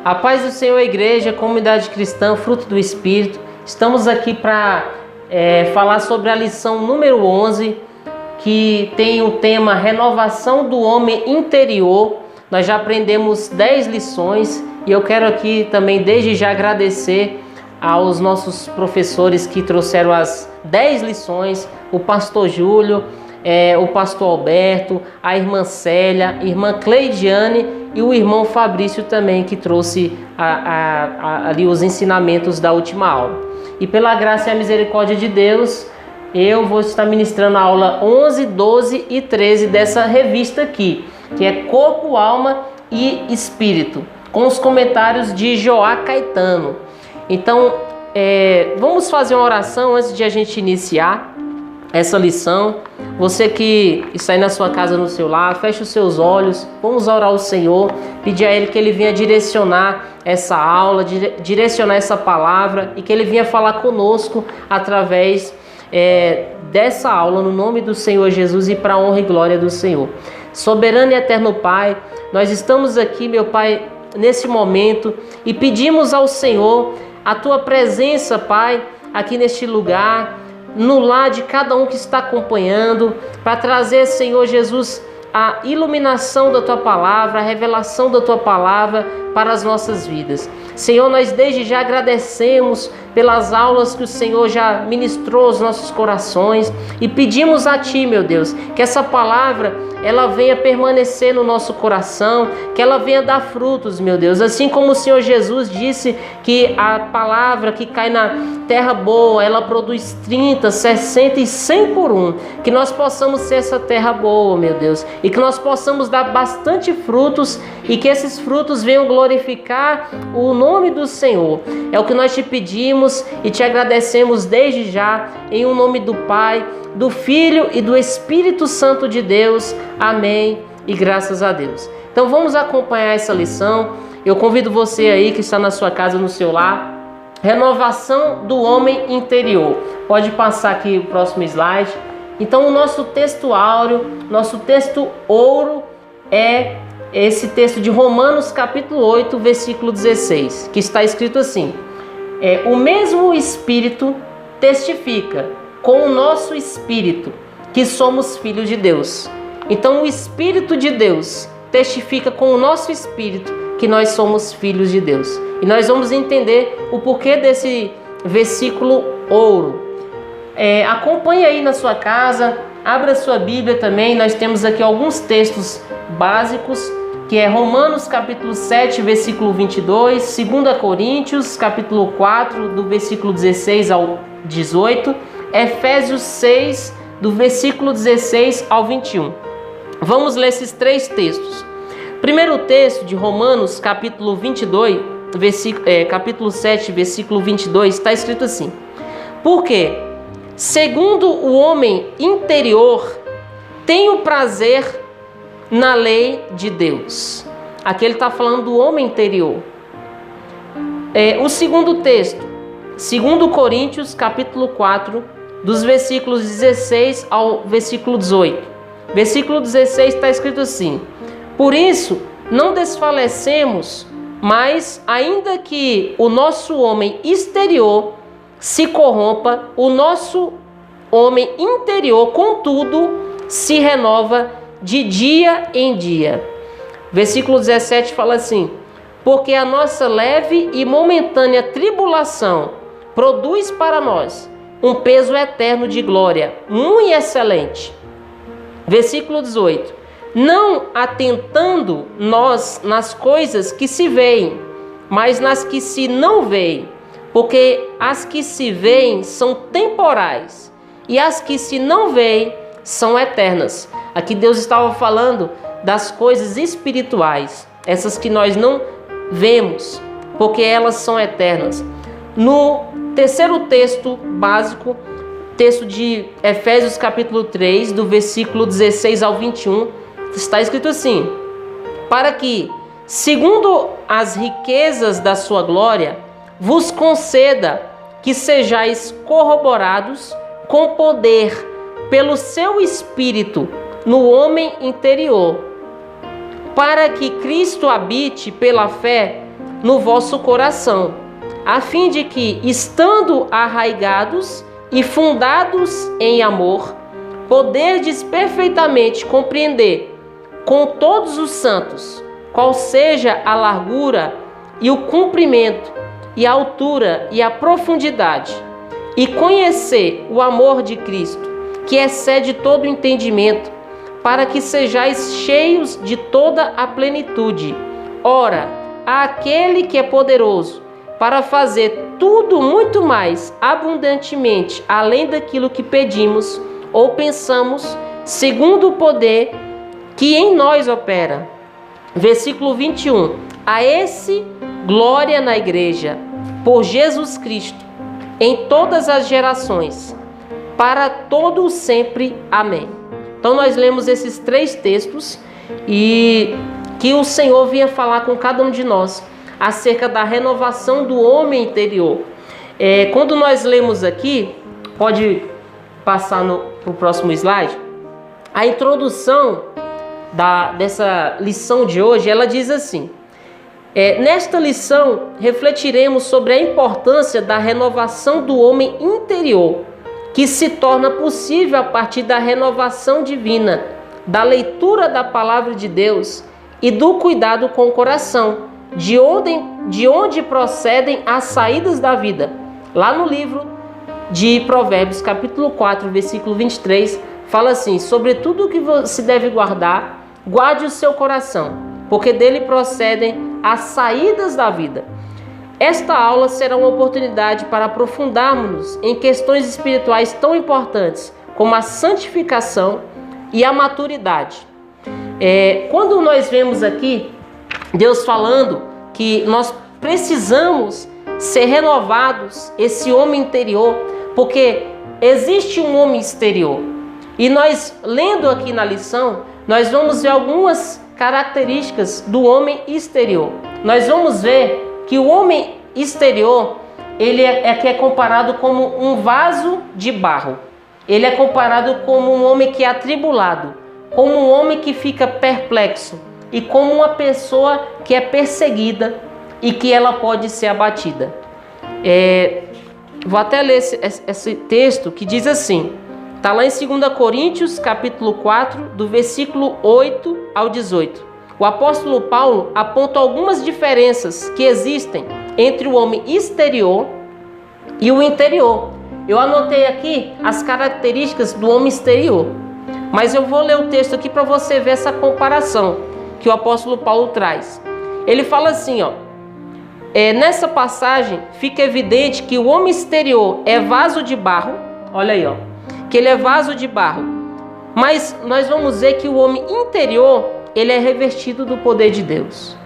A paz do Senhor, igreja, comunidade cristã, fruto do Espírito. Estamos aqui para falar sobre a lição número 11, que tem o tema Renovação do Homem Interior. Nós já aprendemos 10 lições e eu quero aqui também desde já agradecer aos nossos professores que trouxeram as 10 lições, o pastor Júlio, o pastor Alberto, a irmã Célia, a irmã Cleidiane e o irmão Fabrício também, que trouxe ali os ensinamentos da última aula. E pela graça e a misericórdia de Deus, eu vou estar ministrando a aula 11, 12 e 13 dessa revista aqui, que é Corpo, Alma e Espírito, com os comentários de Joá Caetano. Então, vamos fazer uma oração antes de a gente iniciar essa lição. Você que está aí na sua casa, no seu lar, feche os seus olhos, vamos orar ao Senhor, pedir a Ele que Ele venha direcionar essa aula, direcionar essa palavra e que Ele venha falar conosco através dessa aula, no nome do Senhor Jesus e para a honra e glória do Senhor. Soberano e eterno Pai, nós estamos aqui, meu Pai, nesse momento e pedimos ao Senhor a Tua presença, Pai, aqui neste lugar, no lar de cada um que está acompanhando, para trazer, Senhor Jesus, a iluminação da Tua palavra, a revelação da Tua palavra para as nossas vidas. Senhor, nós desde já agradecemos pelas aulas que o Senhor já ministrou aos nossos corações e pedimos a Ti, meu Deus, que essa palavra ela venha permanecer no nosso coração, que ela venha dar frutos, meu Deus. Assim como o Senhor Jesus disse que a palavra que cai na terra boa, ela produz 30, 60 e 100 por um. Que nós possamos ser essa terra boa, meu Deus, e que nós possamos dar bastante frutos e que esses frutos venham glorificar o nome do Senhor. É o que nós te pedimos e te agradecemos desde já, em o nome do Pai, do Filho e do Espírito Santo de Deus. Amém e graças a Deus. Então vamos acompanhar essa lição. Eu convido você aí que está na sua casa, no seu lar. Renovação do homem interior. Pode passar aqui o próximo slide. Então o nosso texto áureo, nosso texto ouro é esse texto de Romanos capítulo 8, versículo 16, que está escrito assim: o mesmo Espírito testifica com o nosso espírito que somos filhos de Deus. Então o Espírito de Deus testifica com o nosso espírito que nós somos filhos de Deus. E nós vamos entender o porquê desse versículo ouro. Acompanhe aí na sua casa, abra sua Bíblia também. Nós temos aqui alguns textos básicos, que é Romanos capítulo 7, versículo 22, 2 Coríntios capítulo 4, do versículo 16 ao 18, Efésios 6, do versículo 16 ao 21. Vamos ler esses 3 textos. Primeiro texto de Romanos capítulo 22, capítulo 7, versículo 22, está escrito assim: porque, segundo o homem interior, tenho prazer na lei de Deus. Aqui ele está falando do homem interior. O segundo texto, 2 Coríntios capítulo 4, dos versículos 16 ao versículo 18. Versículo 16 está escrito assim: por isso não desfalecemos, mas ainda que o nosso homem exterior se corrompa, o nosso homem interior, contudo, se renova de dia em dia. Versículo 17 fala assim: porque a nossa leve e momentânea tribulação produz para nós um peso eterno de glória, muito excelente. Versículo 18: não atentando nós nas coisas que se veem, mas nas que se não veem, porque as que se veem são temporais e as que se não veem são eternas. Aqui Deus estava falando das coisas espirituais, essas que nós não vemos, porque elas são eternas. No terceiro texto básico, texto de Efésios capítulo 3, do versículo 16 ao 21, está escrito assim: para que, segundo as riquezas da sua glória, vos conceda que sejais corroborados com poder pelo seu Espírito no homem interior, para que Cristo habite pela fé no vosso coração, a fim de que, estando arraigados e fundados em amor, poderdes perfeitamente compreender com todos os santos qual seja a largura e o comprimento e a altura e a profundidade, e conhecer o amor de Cristo, que excede todo entendimento, para que sejais cheios de toda a plenitude. Ora, àquele que é poderoso para fazer tudo muito mais abundantemente, além daquilo que pedimos ou pensamos, segundo o poder que em nós opera. Versículo 21. A esse glória na igreja, por Jesus Cristo, em todas as gerações, para todo o sempre. Amém. Então nós lemos esses 3 textos e que o Senhor vinha falar com cada um de nós acerca da renovação do homem interior. Quando nós lemos aqui, pode passar no próximo slide, a introdução dessa lição de hoje, ela diz assim: nesta lição refletiremos sobre a importância da renovação do homem interior, que se torna possível a partir da renovação divina, da leitura da palavra de Deus e do cuidado com o coração, de onde procedem as saídas da vida. Lá no livro de Provérbios, capítulo 4, versículo 23, fala assim: sobre tudo o que se deve guardar, guarde o seu coração, porque dele procedem as saídas da vida. Esta aula será uma oportunidade para aprofundarmos em questões espirituais tão importantes como a santificação e a maturidade. Quando nós vemos aqui Deus falando que nós precisamos ser renovados, esse homem interior, porque existe um homem exterior. E nós, lendo aqui na lição, nós vamos ver algumas características do homem exterior. Nós vamos ver que o homem exterior, ele é comparado como um vaso de barro. Ele é comparado como um homem que é atribulado, como um homem que fica perplexo e como uma pessoa que é perseguida e que ela pode ser abatida. Vou até ler esse texto que diz assim, está lá em 2 Coríntios, capítulo 4, do versículo 8 ao 18. O apóstolo Paulo aponta algumas diferenças que existem entre o homem exterior e o interior. Eu anotei aqui as características do homem exterior, mas eu vou ler o texto aqui para você ver essa comparação que o apóstolo Paulo traz. Ele fala assim, nessa passagem fica evidente que o homem exterior é vaso de barro, olha aí, que ele é vaso de barro, mas nós vamos ver que o homem interior, ele é revestido do poder de Deus.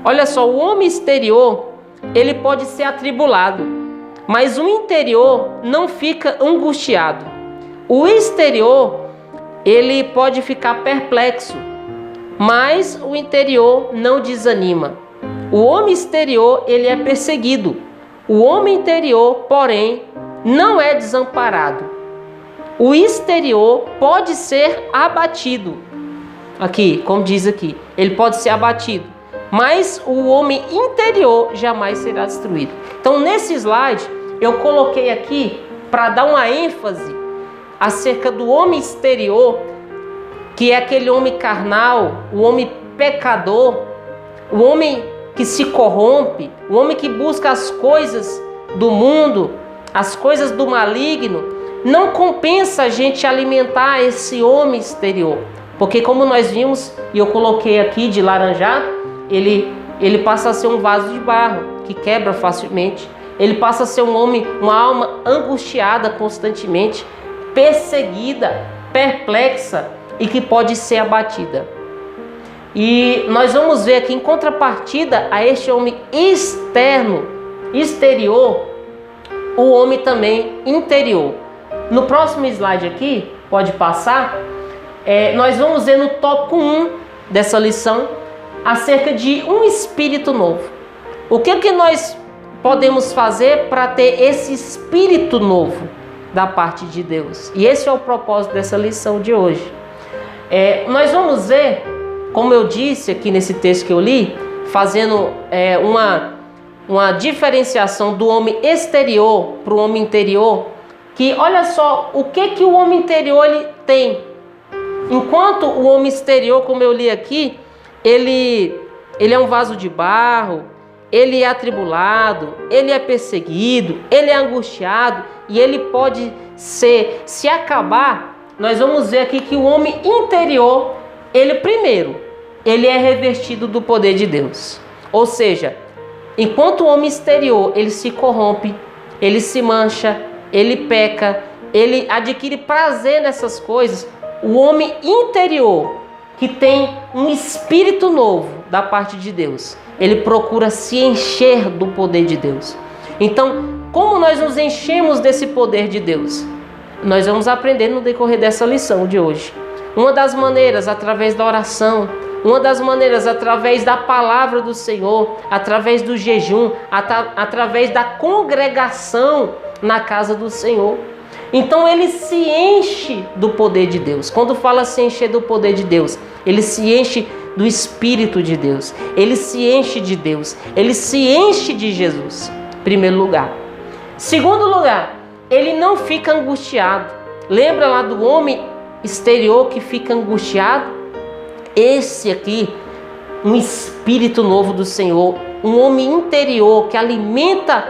Olha só, o homem exterior, ele pode ser atribulado, mas o interior não fica angustiado. O exterior, ele pode ficar perplexo, mas o interior não desanima. O homem exterior, ele é perseguido. O homem interior, porém, não é desamparado. O exterior pode ser abatido. Aqui, como diz aqui, ele pode ser abatido, mas o homem interior jamais será destruído. Então, nesse slide, eu coloquei aqui para dar uma ênfase acerca do homem exterior, que é aquele homem carnal, o homem pecador, o homem que se corrompe, o homem que busca as coisas do mundo, as coisas do maligno. Não compensa a gente alimentar esse homem exterior, porque como nós vimos, e eu coloquei aqui de laranjado, ele passa a ser um vaso de barro, que quebra facilmente. Ele passa a ser um homem, uma alma angustiada constantemente, perseguida, perplexa e que pode ser abatida. E nós vamos ver aqui, em contrapartida a este homem exterior, o homem também interior. No próximo slide aqui, pode passar, nós vamos ver no tópico 1 dessa lição acerca de um espírito novo. O que nós podemos fazer para ter esse espírito novo da parte de Deus? E esse é o propósito dessa lição de hoje. Nós vamos ver, como eu disse aqui nesse texto que eu li, fazendo uma diferenciação do homem exterior para o homem interior, que olha só o que o homem interior ele tem. Enquanto o homem exterior, como eu li aqui, ele é um vaso de barro, ele é atribulado, ele é perseguido, ele é angustiado e ele pode se acabar. Nós vamos ver aqui que o homem interior, ele é revestido do poder de Deus. Ou seja, enquanto o homem exterior, ele se corrompe, ele se mancha, ele peca, ele adquire prazer nessas coisas, o homem interior, que tem um espírito novo da parte de Deus, ele procura se encher do poder de Deus. Então, como nós nos enchemos desse poder de Deus? Nós vamos aprender no decorrer dessa lição de hoje. Uma das maneiras, através da oração, uma das maneiras, através da palavra do Senhor, através do jejum, através da congregação na casa do Senhor. Então ele se enche do poder de Deus. Quando fala se encher do poder de Deus, ele se enche do Espírito de Deus. Ele se enche de Deus. Ele se enche de Jesus. Primeiro lugar. Segundo lugar, ele não fica angustiado. Lembra lá do homem exterior que fica angustiado? Esse aqui, um espírito novo do Senhor, um homem interior que alimenta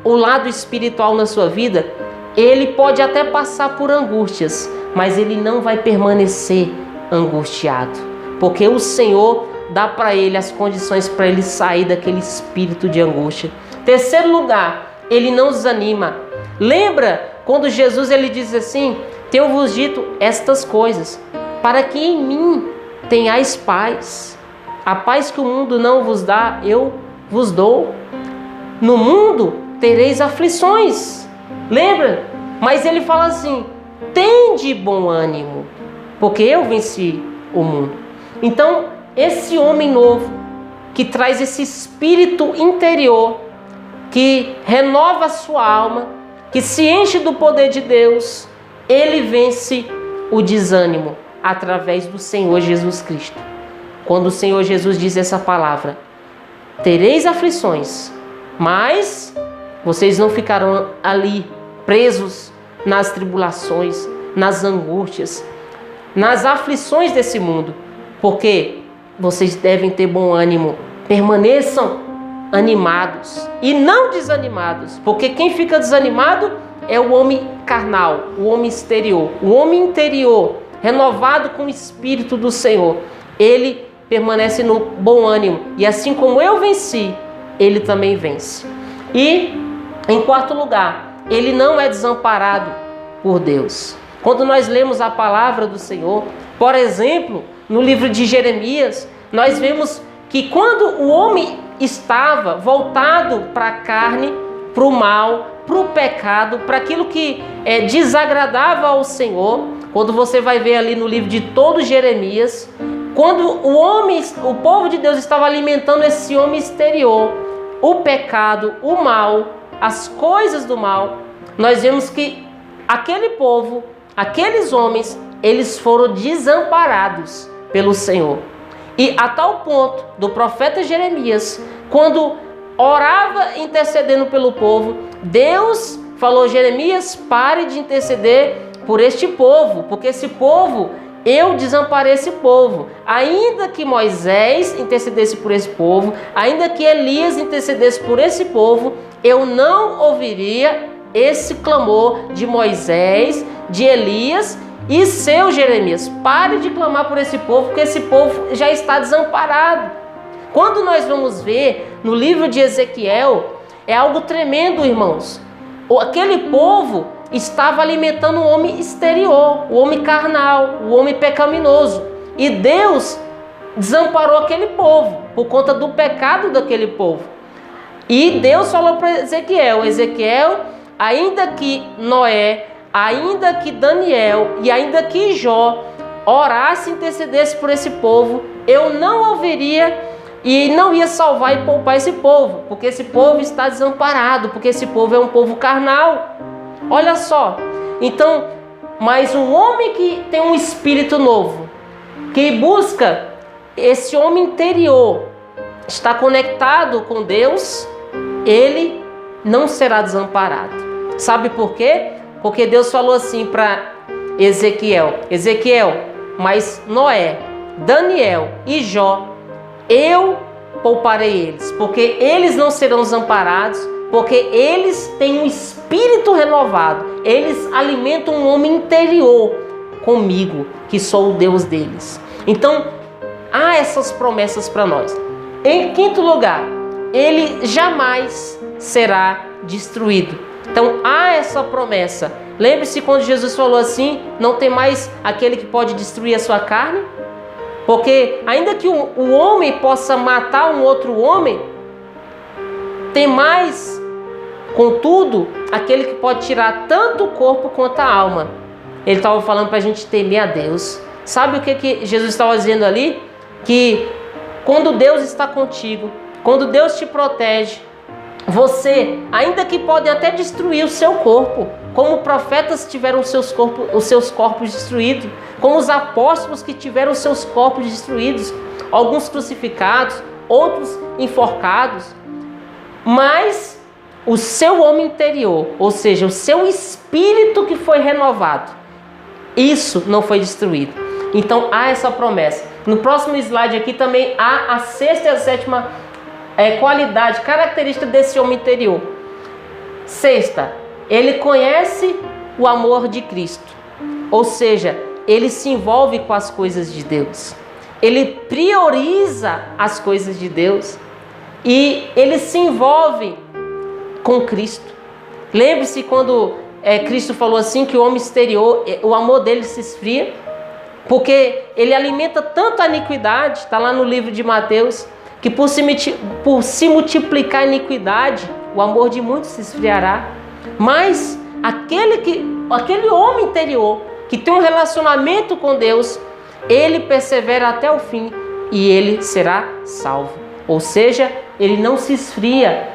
o lado espiritual na sua vida, ele pode até passar por angústias, mas ele não vai permanecer angustiado, porque o Senhor dá para ele as condições para ele sair daquele espírito de angústia. Terceiro lugar, ele não desanima. Lembra quando Jesus ele diz assim: tenho-vos dito estas coisas, para que em mim tenhais paz. A paz que o mundo não vos dá, eu vos dou. No mundo tereis aflições. Lembra? Mas ele fala assim: tende bom ânimo, porque eu venci o mundo. Então, esse homem novo, que traz esse espírito interior, que renova a sua alma, que se enche do poder de Deus, ele vence o desânimo através do Senhor Jesus Cristo. Quando o Senhor Jesus diz essa palavra: tereis aflições, mas vocês não ficarão ali presos nas tribulações, nas angústias, nas aflições desse mundo, porque vocês devem ter bom ânimo, permaneçam animados e não desanimados, porque quem fica desanimado é o homem carnal, o homem exterior. O homem interior, renovado com o Espírito do Senhor, ele permanece no bom ânimo, e assim como eu venci, ele também vence. E em quarto lugar, ele não é desamparado por Deus. Quando nós lemos a palavra do Senhor, por exemplo, no livro de Jeremias, nós vemos que quando o homem estava voltado para a carne, para o mal, para o pecado, para aquilo que desagradava ao Senhor, quando você vai ver ali no livro de todo Jeremias, quando o povo de Deus estava alimentando esse homem exterior, o pecado, o mal, as coisas do mal, nós vemos que aquele povo, aqueles homens, eles foram desamparados pelo Senhor. E a tal ponto do profeta Jeremias, quando orava intercedendo pelo povo, Deus falou: Jeremias, pare de interceder por este povo, porque esse povo, eu desamparei esse povo. Ainda que Moisés intercedesse por esse povo, ainda que Elias intercedesse por esse povo, eu não ouviria esse clamor de Moisés, de Elias e seu Jeremias. Pare de clamar por esse povo, porque esse povo já está desamparado. Quando nós vamos ver no livro de Ezequiel, é algo tremendo, irmãos. Aquele povo estava alimentando o homem exterior, o homem carnal, o homem pecaminoso. E Deus desamparou aquele povo por conta do pecado daquele povo. E Deus falou para Ezequiel: Ezequiel, ainda que Noé, ainda que Daniel e ainda que Jó orasse e intercedesse por esse povo, eu não ouviria e não ia salvar e poupar esse povo, porque esse povo está desamparado, porque esse povo é um povo carnal. Olha só, então, mas um homem que tem um espírito novo, que busca esse homem interior, está conectado com Deus, ele não será desamparado. Sabe por quê? Porque Deus falou assim para Ezequiel: mas Noé, Daniel e Jó, eu pouparei eles, porque eles não serão desamparados, porque eles têm um espírito renovado, eles alimentam um homem interior comigo, que sou o Deus deles. Então, há essas promessas para nós. Em quinto lugar, ele jamais será destruído. Então, há essa promessa. Lembre-se quando Jesus falou assim: não tem mais aquele que pode destruir a sua carne? Porque ainda que o homem possa matar um outro homem, tem mais, contudo, aquele que pode tirar tanto o corpo quanto a alma. Ele estava falando para a gente temer a Deus. Sabe o que Jesus estava dizendo ali? Que quando Deus está contigo, quando Deus te protege, você, ainda que podem até destruir o seu corpo, como profetas tiveram os seus corpos destruídos, como os apóstolos que tiveram os seus corpos destruídos, alguns crucificados, outros enforcados, mas o seu homem interior, ou seja, o seu espírito que foi renovado, isso não foi destruído. Então há essa promessa. No próximo slide aqui também há a sexta e a sétima qualidade, característica desse homem interior. Sexta, ele conhece o amor de Cristo, ou seja, ele se envolve com as coisas de Deus, ele prioriza as coisas de Deus e ele se envolve com Cristo. Lembre-se quando Cristo falou assim que o homem exterior, o amor dele se esfria, porque ele alimenta tanto a iniquidade, está lá no livro de Mateus, que por se multiplicar a iniquidade, o amor de muitos se esfriará. Mas aquele homem interior que tem um relacionamento com Deus, ele persevera até o fim e ele será salvo. Ou seja, ele não se esfria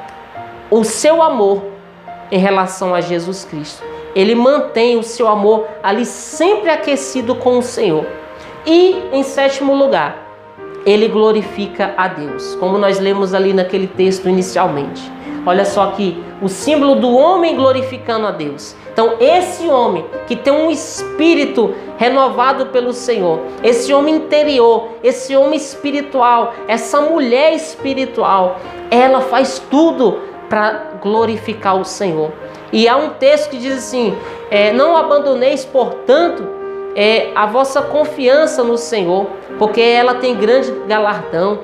o seu amor em relação a Jesus Cristo. Ele mantém o seu amor ali sempre aquecido com o Senhor. E em sétimo lugar, ele glorifica a Deus, como nós lemos ali naquele texto inicialmente. Olha só aqui, o símbolo do homem glorificando a Deus. Então esse homem que tem um espírito renovado pelo Senhor, esse homem interior, esse homem espiritual, essa mulher espiritual, ela faz tudo para glorificar o Senhor. E há um texto que diz assim: não abandoneis, portanto, a vossa confiança no Senhor, porque ela tem grande galardão.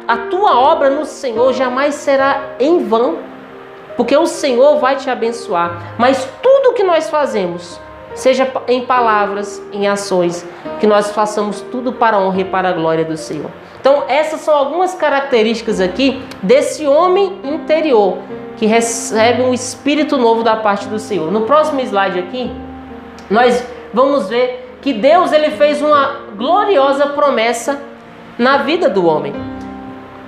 A tua obra no Senhor jamais será em vão, porque o Senhor vai te abençoar. Mas tudo que nós fazemos, seja em palavras, em ações, que nós façamos tudo para a honra e para a glória do Senhor. Então essas são algumas características aqui desse homem interior que recebe um espírito novo da parte do Senhor. No próximo slide aqui, nós vamos ver que Deus ele fez uma gloriosa promessa na vida do homem.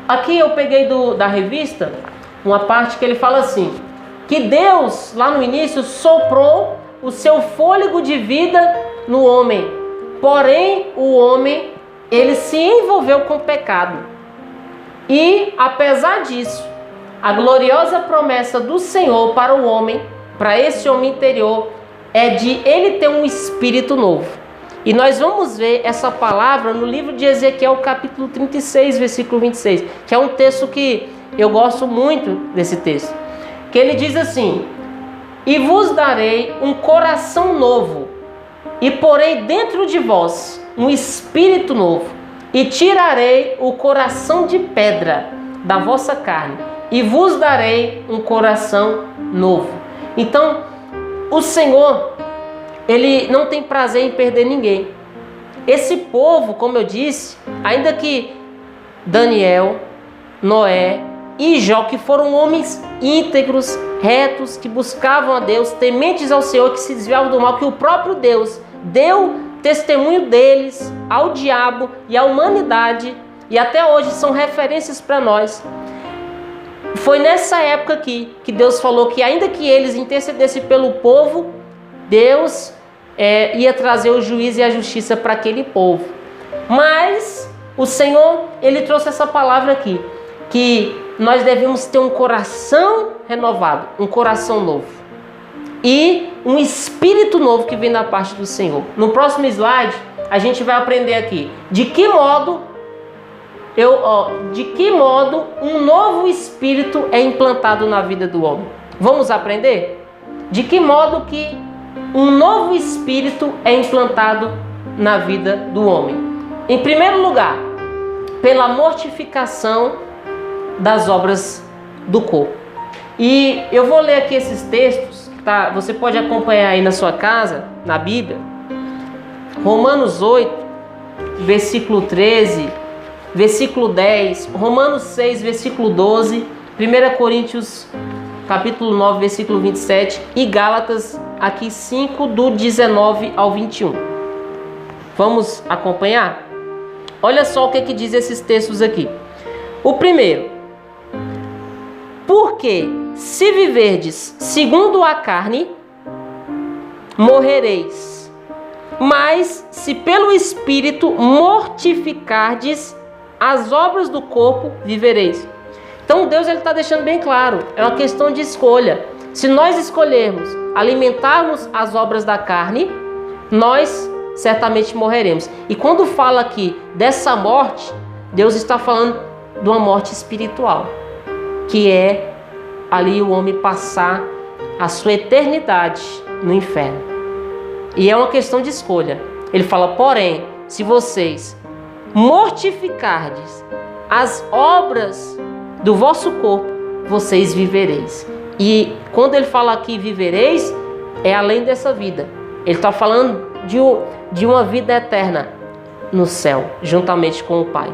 Aqui eu peguei da revista uma parte que ele fala assim, que Deus lá no início soprou o seu fôlego de vida no homem, porém o homem ele se envolveu com o pecado. E apesar disso, a gloriosa promessa do Senhor para o homem, para esse homem interior, é de ele ter um espírito novo. E nós vamos ver essa palavra no livro de Ezequiel, capítulo 36, versículo 26, que é um texto que eu gosto muito desse texto, que ele diz assim: e vos darei um coração novo, e porei dentro de vós um espírito novo, e tirarei o coração de pedra da vossa carne, e vos darei um coração novo. Então, o Senhor, ele não tem prazer em perder ninguém. Esse povo, como eu disse, ainda que Daniel, Noé e Jó, que foram homens íntegros, retos, que buscavam a Deus, tementes ao Senhor, que se desviavam do mal, que o próprio Deus deu testemunho deles ao diabo e à humanidade, e até hoje são referências para nós. Foi nessa época aqui que Deus falou que ainda que eles intercedessem pelo povo, Deus ia trazer o juízo e a justiça para aquele povo. Mas o Senhor, ele trouxe essa palavra aqui, que nós devemos ter um coração renovado, um coração novo e um espírito novo que vem da parte do Senhor. No próximo slide, a gente vai aprender aqui de que modo um novo espírito é implantado na vida do homem. Vamos aprender? De que modo que um novo espírito é implantado na vida do homem? Em primeiro lugar, pela mortificação das obras do corpo. E eu vou ler aqui esses textos, tá? Você pode acompanhar aí na sua casa, na Bíblia. Romanos 8, versículo 13, versículo 10, Romanos 6, versículo 12, 1 Coríntios, capítulo 9, versículo 27 e Gálatas, aqui 5, do 19 ao 21. Vamos acompanhar? Olha só o que diz esses textos aqui. O primeiro: porque se viverdes segundo a carne, morrereis. Mas se pelo Espírito mortificardes as obras do corpo, vivereis. Então Deus está deixando bem claro, é uma questão de escolha. Se nós escolhermos alimentarmos as obras da carne, nós certamente morreremos. E quando fala aqui dessa morte, Deus está falando de uma morte espiritual, que é ali o homem passar a sua eternidade no inferno. E é uma questão de escolha. Ele fala, porém, se vocês mortificardes as obras do vosso corpo, vocês vivereis. E quando ele fala aqui vivereis, é além dessa vida. Ele está falando de uma vida eterna no céu, juntamente com o Pai.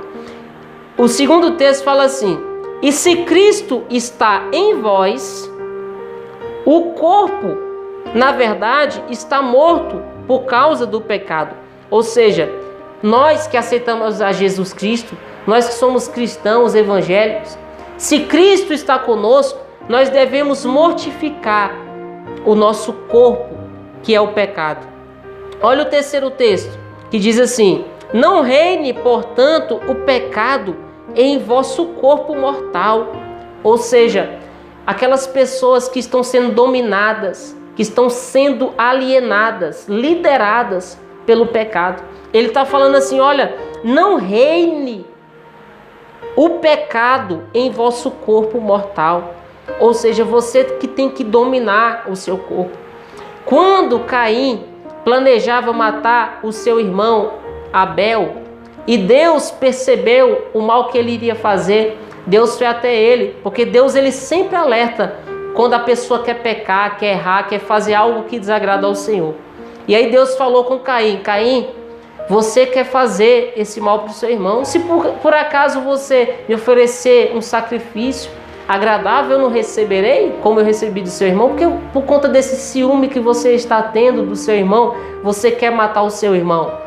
O segundo texto fala assim: e se Cristo está em vós, o corpo, na verdade, está morto por causa do pecado. Ou seja, nós que aceitamos a Jesus Cristo, nós que somos cristãos evangélicos, se Cristo está conosco, nós devemos mortificar o nosso corpo, que é o pecado. Olha o terceiro texto, que diz assim: não reine, portanto, o pecado em vosso corpo mortal. Ou seja, aquelas pessoas que estão sendo dominadas, que estão sendo alienadas, lideradas pelo pecado. Ele está falando assim, olha, não reine o pecado em vosso corpo mortal. Ou seja, você que tem que dominar o seu corpo. Quando Caim planejava matar o seu irmão Abel, e Deus percebeu o mal que ele iria fazer, Deus foi até ele, porque Deus ele sempre alerta quando a pessoa quer pecar, quer errar, quer fazer algo que desagrada ao Senhor. E aí Deus falou com Caim: Caim, você quer fazer esse mal para o seu irmão? Se por acaso você me oferecer um sacrifício agradável, eu não receberei como eu recebi do seu irmão? Porque por conta desse ciúme que você está tendo do seu irmão, você quer matar o seu irmão.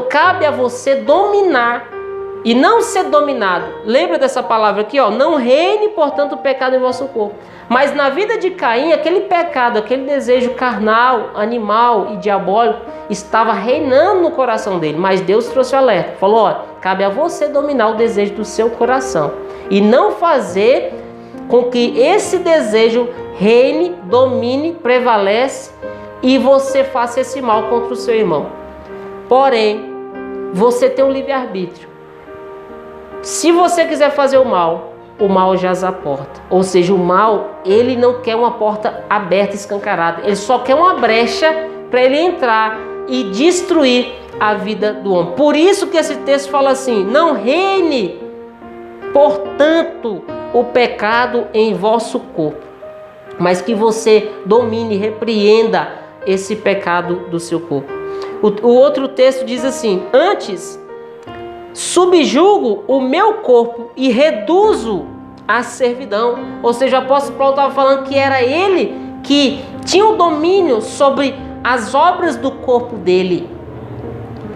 Cabe a você dominar e não ser dominado. Lembra dessa palavra aqui, ó? Não reine, portanto, o pecado em vosso corpo. Mas na vida de Caim, aquele pecado, aquele desejo carnal, animal e diabólico estava reinando no coração dele. Mas Deus trouxe o alerta. Falou, ó, cabe a você dominar o desejo do seu coração e não fazer com que esse desejo reine, domine, prevalece e você faça esse mal contra o seu irmão. Porém, você tem um livre-arbítrio. Se você quiser fazer o mal jaz à porta. Ou seja, o mal, ele não quer uma porta aberta, escancarada. Ele só quer uma brecha para ele entrar e destruir a vida do homem. Por isso que esse texto fala assim: não reine, portanto, o pecado em vosso corpo, mas que você domine, repreenda esse pecado do seu corpo. O outro texto diz assim: antes, subjugo o meu corpo e reduzo a servidão. Ou seja, o apóstolo Paulo estava falando que era ele que tinha o domínio sobre as obras do corpo dele,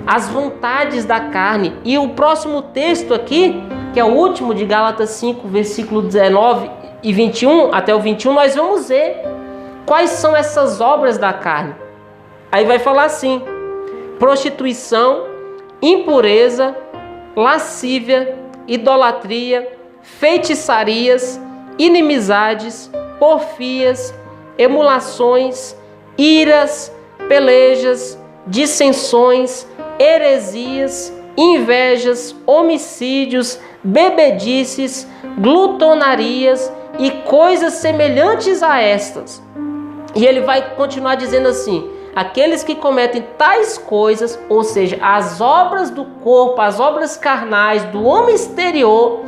as vontades da carne. E o próximo texto aqui, que é o último de Gálatas 5, versículo 19 e 21, até o 21, nós vamos ver quais são essas obras da carne. Aí vai falar assim: prostituição, impureza, lascívia, idolatria, feitiçarias, inimizades, porfias, emulações, iras, pelejas, dissensões, heresias, invejas, homicídios, bebedices, glutonarias e coisas semelhantes a estas. E ele vai continuar dizendo assim: aqueles que cometem tais coisas, ou seja, as obras do corpo, as obras carnais do homem exterior,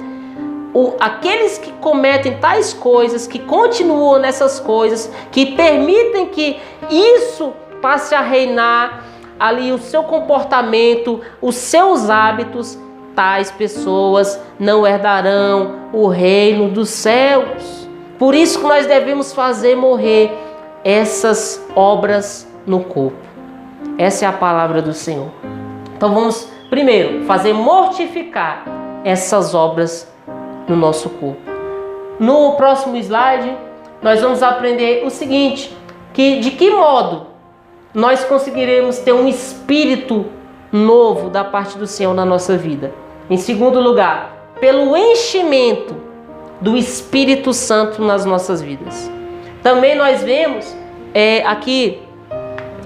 aqueles que cometem tais coisas, que continuam nessas coisas, que permitem que isso passe a reinar ali o seu comportamento, os seus hábitos, tais pessoas não herdarão o reino dos céus. Por isso que nós devemos fazer morrer essas obras no corpo. Essa é a palavra do Senhor. Então vamos primeiro fazer mortificar essas obras no nosso corpo. No próximo slide nós vamos aprender o seguinte, que de que modo nós conseguiremos ter um espírito novo da parte do Senhor na nossa vida. Em segundo lugar, pelo enchimento do Espírito Santo nas nossas vidas. Também nós vemos aqui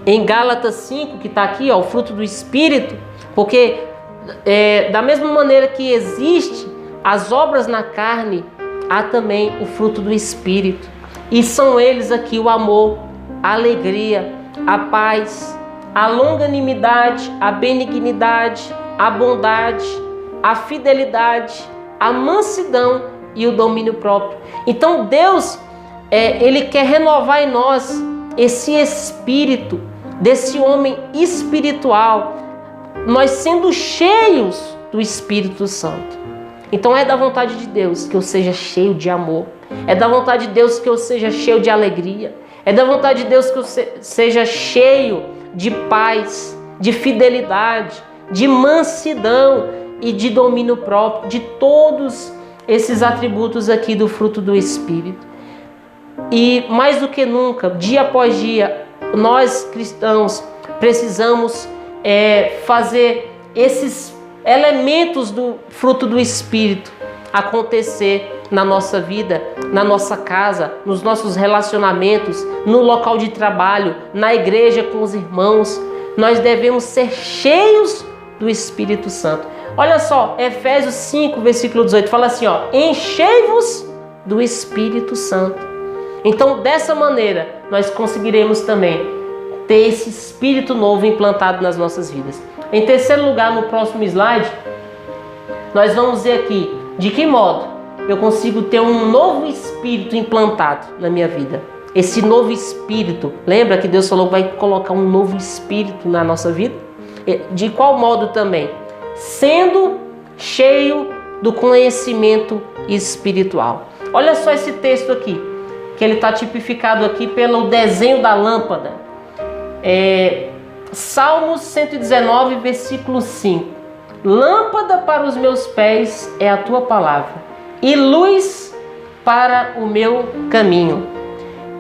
em Gálatas 5, que está aqui, o fruto do Espírito, porque da mesma maneira que existe as obras na carne, há também o fruto do Espírito. E são eles aqui o amor, a alegria, a paz, a longanimidade, a benignidade, a bondade, a fidelidade, a mansidão e o domínio próprio. Então Deus, Ele quer renovar em nós esse espírito, desse homem espiritual, nós sendo cheios do Espírito Santo. Então é da vontade de Deus que eu seja cheio de amor, é da vontade de Deus que eu seja cheio de alegria, é da vontade de Deus que eu seja cheio de paz, de fidelidade, de mansidão e de domínio próprio, de todos esses atributos aqui do fruto do Espírito. E mais do que nunca, dia após dia, nós cristãos precisamos fazer esses elementos do fruto do Espírito acontecer na nossa vida, na nossa casa, nos nossos relacionamentos, no local de trabalho, na igreja com os irmãos. Nós devemos ser cheios do Espírito Santo. Olha só, Efésios 5, versículo 18, fala assim, enchei-vos do Espírito Santo. Então, dessa maneira, nós conseguiremos também ter esse Espírito novo implantado nas nossas vidas. Em terceiro lugar, no próximo slide, nós vamos ver aqui de que modo eu consigo ter um novo espírito implantado na minha vida. Esse novo espírito, lembra que Deus falou que vai colocar um novo espírito na nossa vida? De qual modo também? Sendo cheio do conhecimento espiritual. Olha só esse texto aqui, que ele está tipificado aqui pelo desenho da lâmpada. Salmos 119, versículo 5. Lâmpada para os meus pés é a tua palavra e luz para o meu caminho.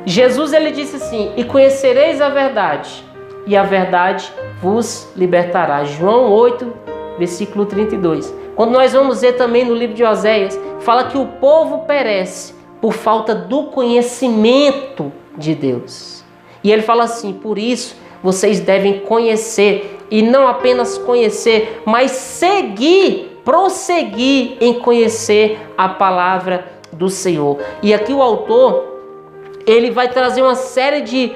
Jesus, ele disse assim, e conhecereis a verdade, e a verdade vos libertará. João 8, versículo 32. Quando nós vamos ver também no livro de Oséias, fala que o povo perece por falta do conhecimento de Deus. E ele fala assim, por isso vocês devem conhecer, e não apenas conhecer, mas seguir, prosseguir em conhecer a palavra do Senhor. E aqui o autor, ele vai trazer uma série de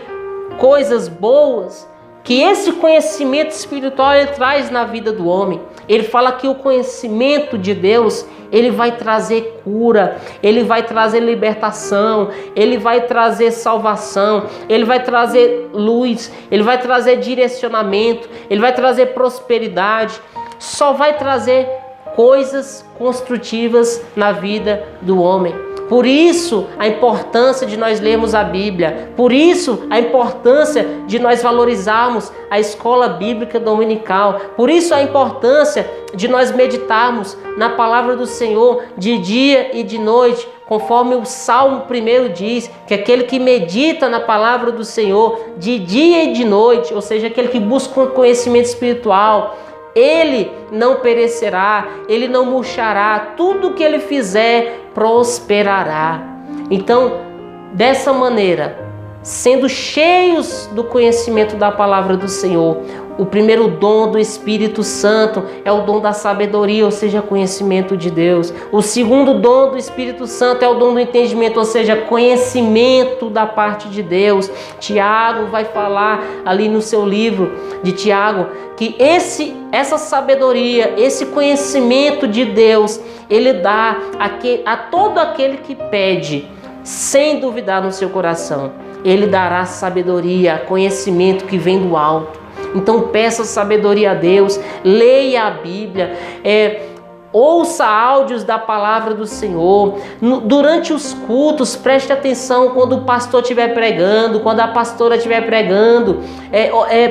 coisas boas que esse conhecimento espiritual ele traz na vida do homem. Ele fala que o conhecimento de Deus, ele vai trazer cura, ele vai trazer libertação, ele vai trazer salvação, ele vai trazer luz, ele vai trazer direcionamento, ele vai trazer prosperidade, só vai trazer coisas construtivas na vida do homem. Por isso a importância de nós lermos a Bíblia, por isso a importância de nós valorizarmos a escola bíblica dominical, por isso a importância de nós meditarmos na palavra do Senhor de dia e de noite, conforme o Salmo 1 diz, que aquele que medita na palavra do Senhor de dia e de noite, ou seja, aquele que busca um conhecimento espiritual, ele não perecerá, ele não murchará, tudo que ele fizer prosperará. Então, dessa maneira, sendo cheios do conhecimento da palavra do Senhor, o primeiro dom do Espírito Santo é o dom da sabedoria, ou seja, conhecimento de Deus. O segundo dom do Espírito Santo é o dom do entendimento, ou seja, conhecimento da parte de Deus. Tiago vai falar ali no seu livro de Tiago que essa sabedoria, esse conhecimento de Deus, ele dá a todo aquele que pede, sem duvidar no seu coração. Ele dará sabedoria, conhecimento que vem do alto. Então peça sabedoria a Deus, leia a Bíblia, ouça áudios da palavra do Senhor. Durante os cultos, preste atenção quando o pastor estiver pregando, quando a pastora estiver pregando.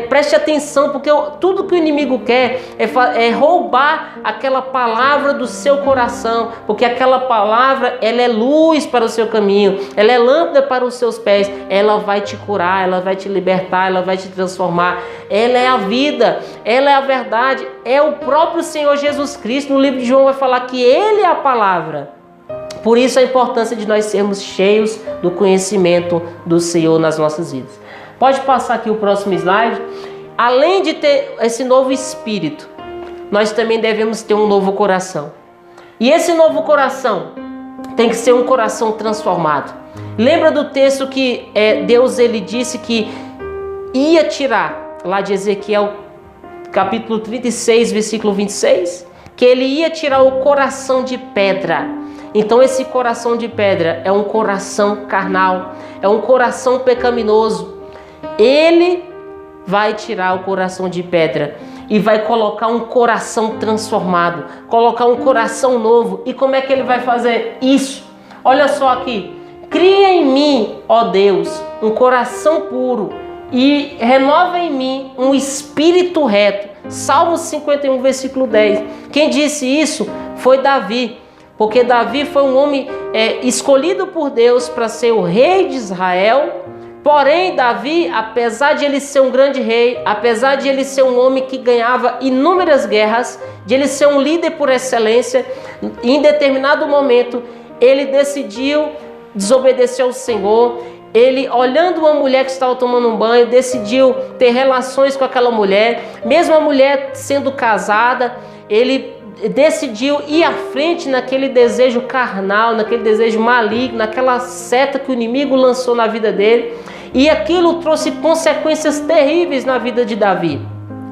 Preste atenção, porque tudo que o inimigo quer é roubar aquela palavra do seu coração, porque aquela palavra, ela é luz para o seu caminho, ela é lâmpada para os seus pés, ela vai te curar, ela vai te libertar, ela vai te transformar. Ela é a vida, ela é a verdade, é o próprio Senhor Jesus Cristo. No livro de João vai falar que Ele é a palavra. Por isso a importância de nós sermos cheios do conhecimento do Senhor nas nossas vidas. Pode passar aqui o próximo slide. Além de ter esse novo espírito, nós também devemos ter um novo coração. E esse novo coração tem que ser um coração transformado. Lembra do texto que Deus ele disse que ia tirar, lá de Ezequiel, capítulo 36, versículo 26, que ele ia tirar o coração de pedra. Então esse coração de pedra é um coração carnal, é um coração pecaminoso. Ele vai tirar o coração de pedra e vai colocar um coração transformado, colocar um coração novo. E como é que ele vai fazer isso? Olha só aqui: cria em mim, ó Deus, um coração puro e renova em mim um espírito reto. Salmo 51, versículo 10. Quem disse isso foi Davi, porque Davi foi um homem escolhido por Deus para ser o rei de Israel. Porém, Davi, apesar de ele ser um grande rei, apesar de ele ser um homem que ganhava inúmeras guerras, de ele ser um líder por excelência, em determinado momento, ele decidiu desobedecer ao Senhor. Ele, olhando uma mulher que estava tomando um banho, decidiu ter relações com aquela mulher. Mesmo a mulher sendo casada, ele decidiu ir à frente naquele desejo carnal, naquele desejo maligno, naquela seta que o inimigo lançou na vida dele. E aquilo trouxe consequências terríveis na vida de Davi.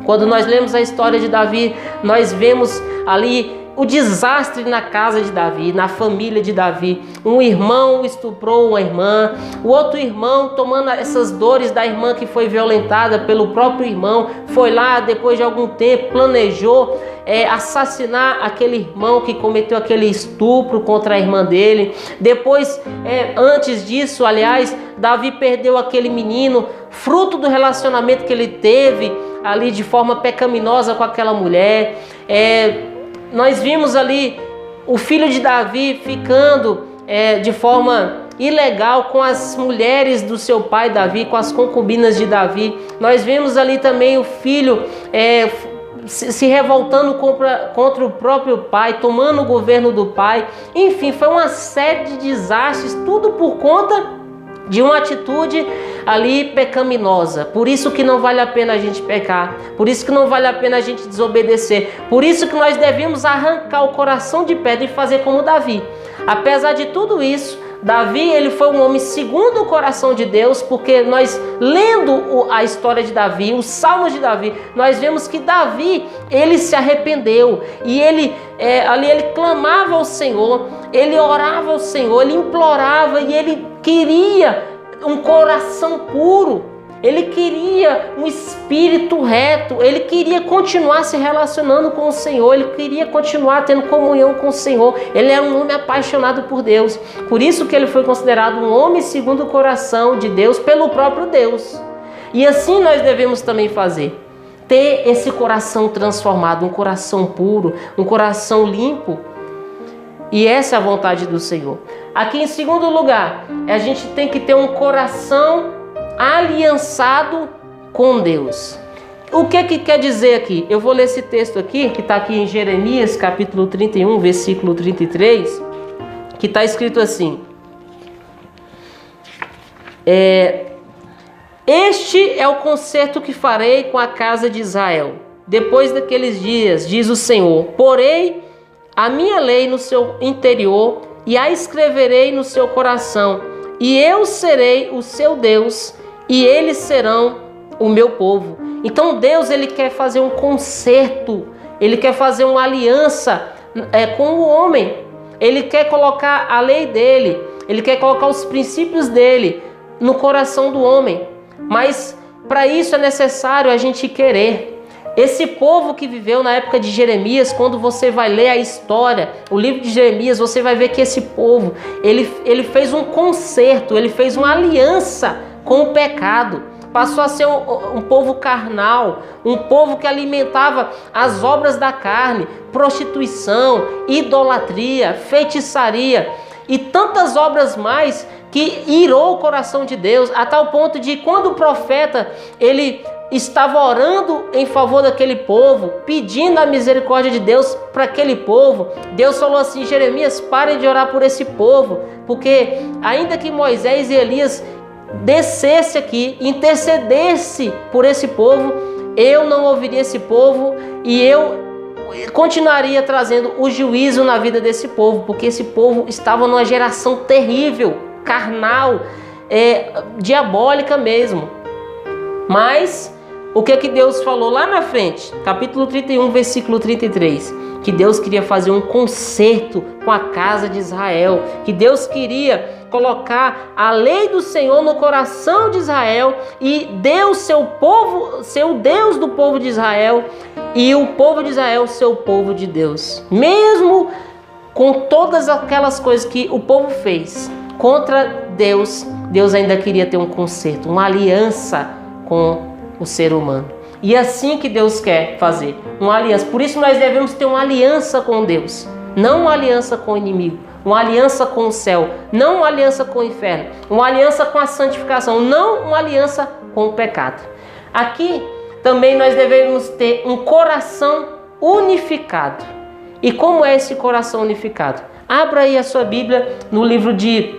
Quando nós lemos a história de Davi, nós vemos ali o desastre na casa de Davi, na família de Davi. Um irmão estuprou uma irmã, o outro irmão, tomando essas dores da irmã que foi violentada pelo próprio irmão, foi lá, depois de algum tempo, planejou assassinar aquele irmão que cometeu aquele estupro contra a irmã dele. Depois, antes disso, aliás, Davi perdeu aquele menino, fruto do relacionamento que ele teve ali de forma pecaminosa com aquela mulher. Nós vimos ali o filho de Davi ficando de forma ilegal com as mulheres do seu pai Davi, com as concubinas de Davi. Nós vimos ali também o filho se revoltando contra o próprio pai, tomando o governo do pai. Enfim, foi uma série de desastres, tudo por conta de uma atitude ali pecaminosa. Por isso que não vale a pena a gente pecar, por isso que não vale a pena a gente desobedecer, por isso que nós devemos arrancar o coração de pedra e fazer como Davi. Apesar de tudo isso, Davi, ele foi um homem segundo o coração de Deus, porque nós, lendo a história de Davi, os salmos de Davi, nós vemos que Davi, ele se arrependeu e ele clamava ao Senhor, ele orava ao Senhor, ele implorava e ele queria um coração puro. Ele queria um espírito reto, ele queria continuar se relacionando com o Senhor, ele queria continuar tendo comunhão com o Senhor. Ele era um homem apaixonado por Deus. Por isso que ele foi considerado um homem segundo o coração de Deus pelo próprio Deus. E assim nós devemos também fazer. Ter esse coração transformado, um coração puro, um coração limpo. E essa é a vontade do Senhor. Aqui em segundo lugar, a gente tem que ter um coração aliançado com Deus. o que quer dizer aqui? Eu vou ler esse texto aqui, que está aqui em Jeremias, capítulo 31, versículo 33, que está escrito assim: Este é o concerto que farei com a casa de Israel. Depois daqueles dias, diz o Senhor, porei a minha lei no seu interior e a escreverei no seu coração. E eu serei o seu Deus e eles serão o meu povo. Então Deus, ele quer fazer um concerto, ele quer fazer uma aliança com o homem. Ele quer colocar a lei dele, ele quer colocar os princípios dele no coração do homem. Mas para isso é necessário a gente querer. Esse povo que viveu na época de Jeremias, quando você vai ler a história, o livro de Jeremias, você vai ver que esse povo, ele fez um concerto, ele fez uma aliança com o pecado. Passou a ser um povo carnal, um povo que alimentava as obras da carne, prostituição, idolatria, feitiçaria e tantas obras mais que irou o coração de Deus, a tal ponto de quando o profeta ele estava orando em favor daquele povo, pedindo a misericórdia de Deus para aquele povo, Deus falou assim: Jeremias, pare de orar por esse povo, porque ainda que Moisés e Elias descesse aqui, intercedesse por esse povo, eu não ouviria esse povo e eu continuaria trazendo o juízo na vida desse povo, porque esse povo estava numa geração terrível, carnal, diabólica mesmo. Mas o que Deus falou lá na frente, capítulo 31, versículo 33, que Deus queria fazer um concerto com a casa de Israel, que Deus queria colocar a lei do Senhor no coração de Israel e Deus, seu povo, seu Deus do povo de Israel, e o povo de Israel, seu povo de Deus. Mesmo com todas aquelas coisas que o povo fez contra Deus, Deus ainda queria ter um concerto, uma aliança com o ser humano. E é assim que Deus quer fazer, uma aliança. Por isso nós devemos ter uma aliança com Deus, não uma aliança com o inimigo, uma aliança com o céu, não uma aliança com o inferno, uma aliança com a santificação, não uma aliança com o pecado. Aqui também nós devemos ter um coração unificado. E como é esse coração unificado? Abra aí a sua Bíblia no livro de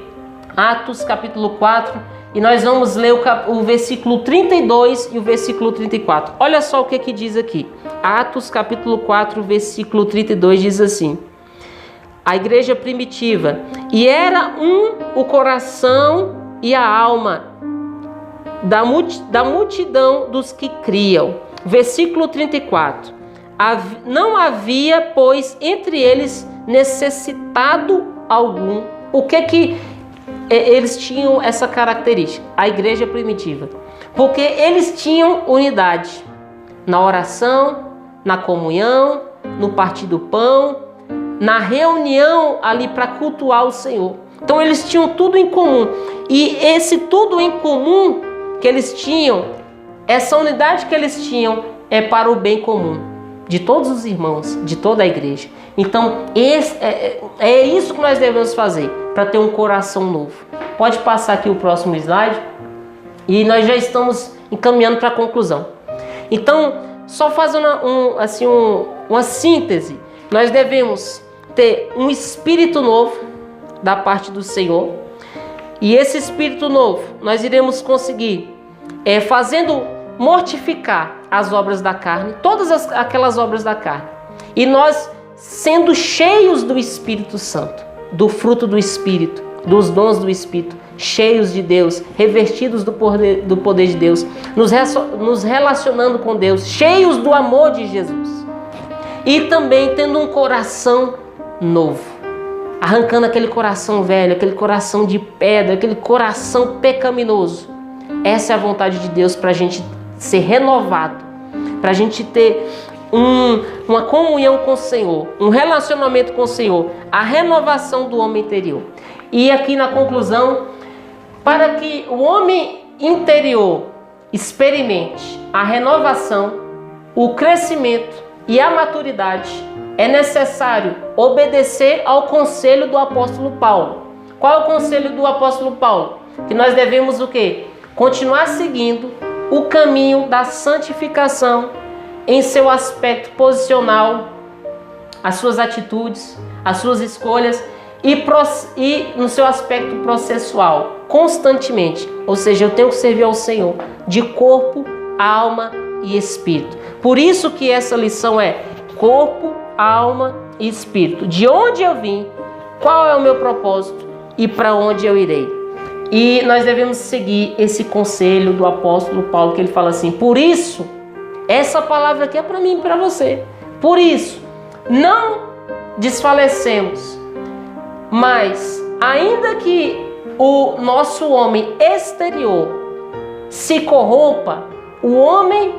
Atos, capítulo 4, e nós vamos ler o versículo 32 e o versículo 34. Olha só o que diz aqui. Atos, capítulo 4, versículo 32 diz assim: a igreja primitiva, e era o coração e a alma da multidão dos que criam. Versículo 34. Não havia, pois, entre eles necessitado algum. O que eles tinham essa característica? A igreja primitiva. Porque eles tinham unidade na oração, na comunhão, no partir do pão, na reunião ali para cultuar o Senhor. Então eles tinham tudo em comum. E esse tudo em comum que eles tinham, essa unidade que eles tinham é para o bem comum de todos os irmãos, de toda a igreja. Então é isso que nós devemos fazer para ter um coração novo. Pode passar aqui o próximo slide. E nós já estamos encaminhando para a conclusão. Então, só fazendo uma síntese, nós devemos ter um espírito novo da parte do Senhor. E esse espírito novo nós iremos conseguir fazendo mortificar as obras da carne, todas aquelas obras da carne. E nós sendo cheios do Espírito Santo, do fruto do Espírito, dos dons do Espírito, cheios de Deus, revestidos do poder de Deus, nos relacionando com Deus, cheios do amor de Jesus. E também tendo um coração novo, arrancando aquele coração velho, aquele coração de pedra, aquele coração pecaminoso. Essa é a vontade de Deus para a gente ser renovado, para a gente ter uma comunhão com o Senhor, um relacionamento com o Senhor, a renovação do homem interior. E aqui na conclusão, para que o homem interior experimente a renovação, o crescimento e a maturidade, é necessário obedecer ao conselho do apóstolo Paulo. Qual é o conselho do apóstolo Paulo? Que nós devemos o quê? Continuar seguindo o caminho da santificação em seu aspecto posicional, as suas atitudes, as suas escolhas e no seu aspecto processual, constantemente. Ou seja, eu tenho que servir ao Senhor de corpo, alma e espírito. Por isso que essa lição é corpo, alma e espírito. De onde eu vim, qual é o meu propósito e para onde eu irei. E nós devemos seguir esse conselho do apóstolo Paulo, que ele fala assim: por isso, essa palavra aqui é para mim e para você. Por isso, não desfalecemos, mas ainda que o nosso homem exterior se corrompa, o homem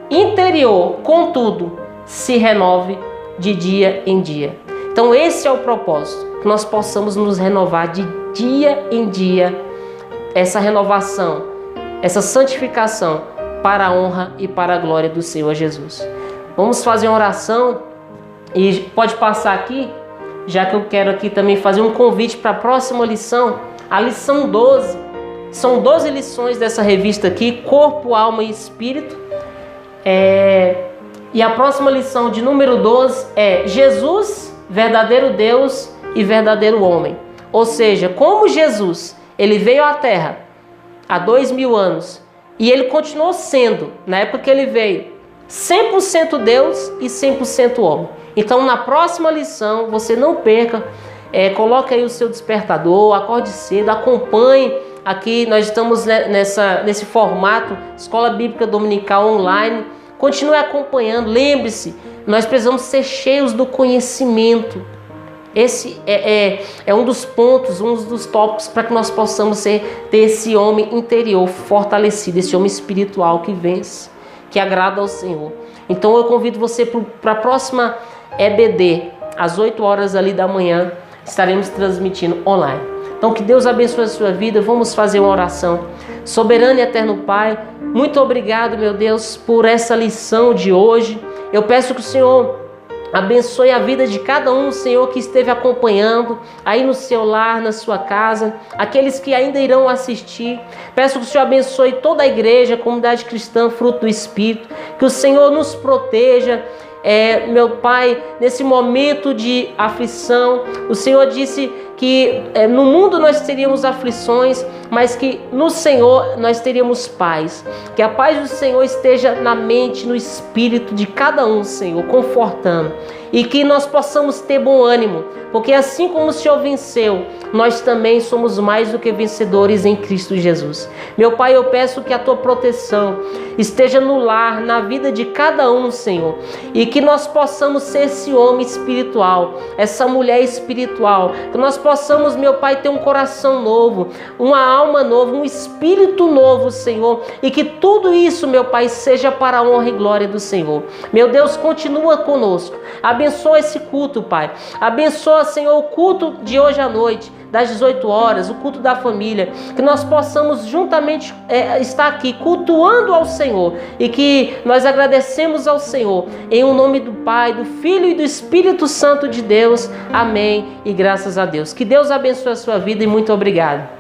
interior, contudo, se renove de dia em dia. Então esse é o propósito, que nós possamos nos renovar de dia em dia, essa renovação, essa santificação para a honra e para a glória do Senhor Jesus. Vamos fazer uma oração e pode passar aqui, já que eu quero aqui também fazer um convite para a próxima lição, a lição 12. São 12 lições dessa revista aqui, Corpo, Alma e Espírito. E a próxima lição de número 12 é Jesus, verdadeiro Deus e verdadeiro homem. Ou seja, como Jesus, ele veio à Terra há 2000 anos e ele continuou sendo, na época que ele veio, 100% Deus e 100% homem. Então na próxima lição, você não perca, coloque aí o seu despertador, acorde cedo, acompanhe. Aqui nós estamos nesse formato Escola Bíblica Dominical Online. Continue acompanhando. Lembre-se, nós precisamos ser cheios do conhecimento. Esse é um dos pontos, um dos tópicos para que nós possamos ter esse homem interior fortalecido, esse homem espiritual que vence, que agrada ao Senhor. Então eu convido você para a próxima EBD, às 8 horas ali da manhã, estaremos transmitindo online. Então que Deus abençoe a sua vida. Vamos fazer uma oração. Soberano e eterno Pai, muito obrigado, meu Deus, por essa lição de hoje. Eu peço que o Senhor abençoe a vida de cada um, Senhor, que esteve acompanhando aí no seu lar, na sua casa, aqueles que ainda irão assistir. Peço que o Senhor abençoe toda a igreja, a comunidade cristã, fruto do Espírito. Que o Senhor nos proteja, meu Pai, nesse momento de aflição. O Senhor disse que no mundo nós teríamos aflições, mas que no Senhor nós teríamos paz. Que a paz do Senhor esteja na mente, no espírito de cada um, Senhor, confortando. E que nós possamos ter bom ânimo, porque assim como o Senhor venceu, nós também somos mais do que vencedores em Cristo Jesus. Meu Pai, eu peço que a Tua proteção esteja no lar, na vida de cada um, Senhor. E que nós possamos ser esse homem espiritual, essa mulher espiritual. Que nós possamos, meu Pai, ter um coração novo, uma alma nova, um espírito novo, Senhor. E que tudo isso, meu Pai, seja para a honra e glória do Senhor. Meu Deus, continua conosco. Abençoa esse culto, Pai. Abençoa, Senhor, o culto de hoje à noite, das 18 horas, o culto da família. Que nós possamos juntamente estar aqui cultuando ao Senhor. E que nós agradecemos ao Senhor. Em o nome do Pai, do Filho e do Espírito Santo de Deus. Amém. E graças a Deus. Que Deus abençoe a sua vida e muito obrigado.